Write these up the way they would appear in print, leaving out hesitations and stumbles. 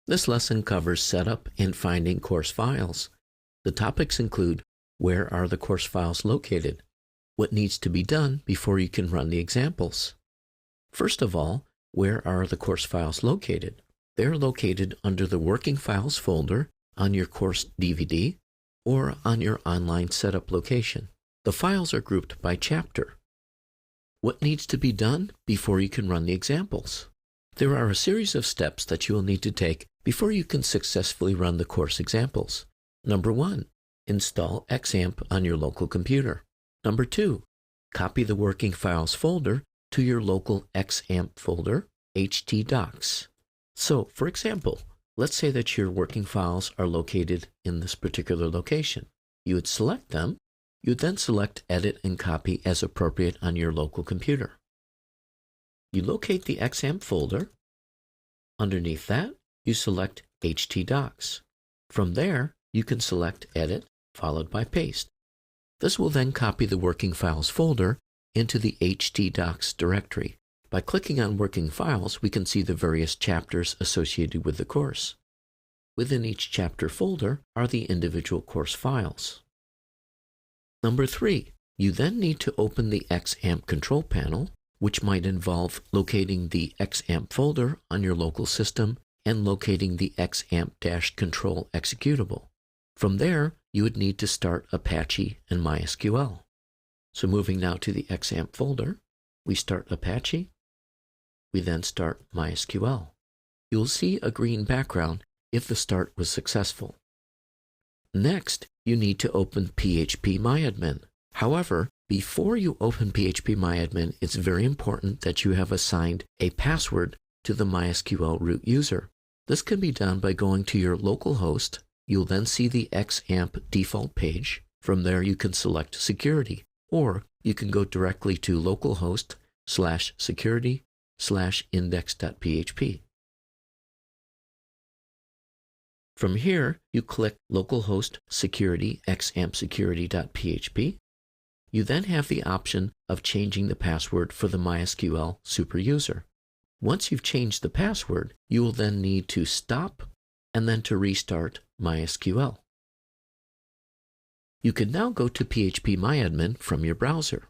This lesson covers setup and finding course files. The topics include: where are the course files located? What needs to be done before you can run the examples? First of all, where are the course files located? They're located under the Working Files folder on your course DVD or on your online setup location. The files are grouped by chapter. What needs to be done before you can run the examples? There are a series of steps that you will need to take before you can successfully run the course examples. Number 1, install XAMPP on your local computer. Number 2, copy the Working Files folder to your local XAMPP folder, htdocs. So, for example, let's say that your working files are located in this particular location. You would select them. You would then select Edit and Copy as appropriate on your local computer. You locate the XAMPP folder. Underneath that, you select htdocs. From there, you can select Edit, followed by Paste. This will then copy the Working Files folder into the htdocs directory. By clicking on Working Files, we can see the various chapters associated with the course. Within each chapter folder are the individual course files. Number 3, you then need to open the XAMPP control panel, which might involve locating the XAMPP folder on your local system and locating the XAMPP-control executable. From there, you would need to start Apache and MySQL. So moving now to the XAMPP folder, we start Apache. We then start MySQL. You will see a green background if the start was successful. Next, you need to open phpMyAdmin. However, before you open phpMyAdmin, it's very important that you have assigned a password to the MySQL root user. This can be done by going to your local host. You'll then see the XAMPP default page. From there, you can select security, or you can go directly to localhost/security/index.php. From here, you click localhost security xampsecurity.php. You then have the option of changing the password for the MySQL super user. Once you've changed the password, you will then need to stop and then to restart MySQL. You can now go to phpMyAdmin from your browser.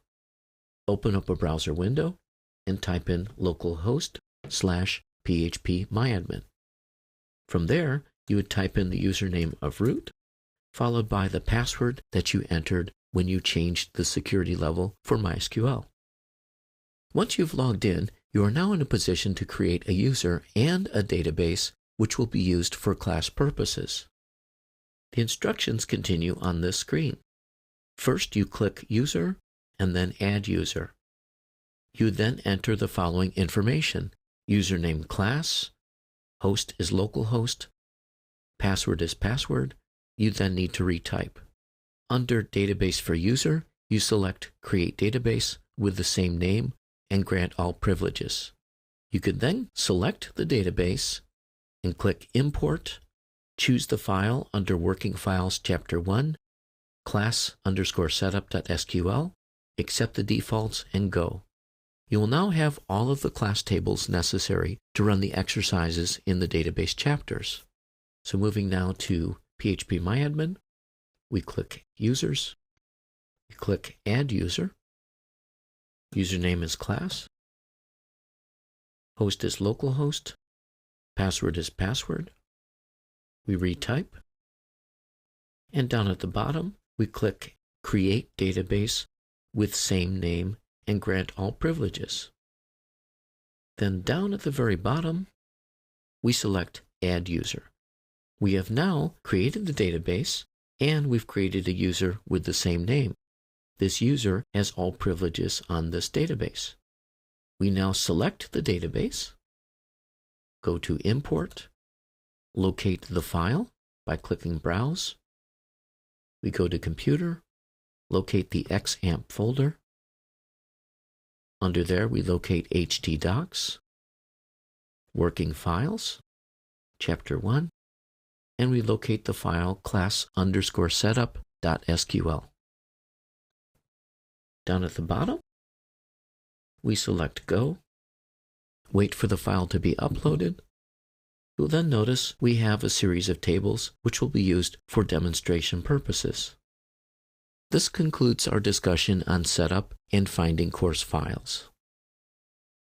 Open up a browser window and type in localhost/phpMyAdmin. From there, you would type in the username of root, followed by the password that you entered when you changed the security level for MySQL. Once you've logged in, you are now in a position to create a user and a database which will be used for class purposes. The instructions continue on this screen. First, you click User and then Add User. You then enter the following information: username class, host is localhost, password is password. You then need to retype. Under Database for User, you select Create Database with the same name and grant all privileges. You can then select the database and click Import. Choose the file under Working Files Chapter 1, class_setup.sql, accept the defaults, and go. You will now have all of the class tables necessary to run the exercises in the database chapters. So moving now to phpMyAdmin, we click Users, we click Add User, username is class, host is localhost, password is password. We retype, and down at the bottom, we click Create Database with same name and grant all privileges. Then down at the very bottom, we select Add User. We have now created the database, and we've created a user with the same name. This user has all privileges on this database. We now select the database, go to Import, locate the file by clicking Browse. We go to Computer, locate the XAMPP folder. Under there, we locate htdocs, Working Files, Chapter 1, and we locate the file class_setup.sql. Down at the bottom, we select Go, wait for the file to be uploaded, You'll then notice we have a series of tables which will be used for demonstration purposes. This concludes our discussion on setup and finding course files.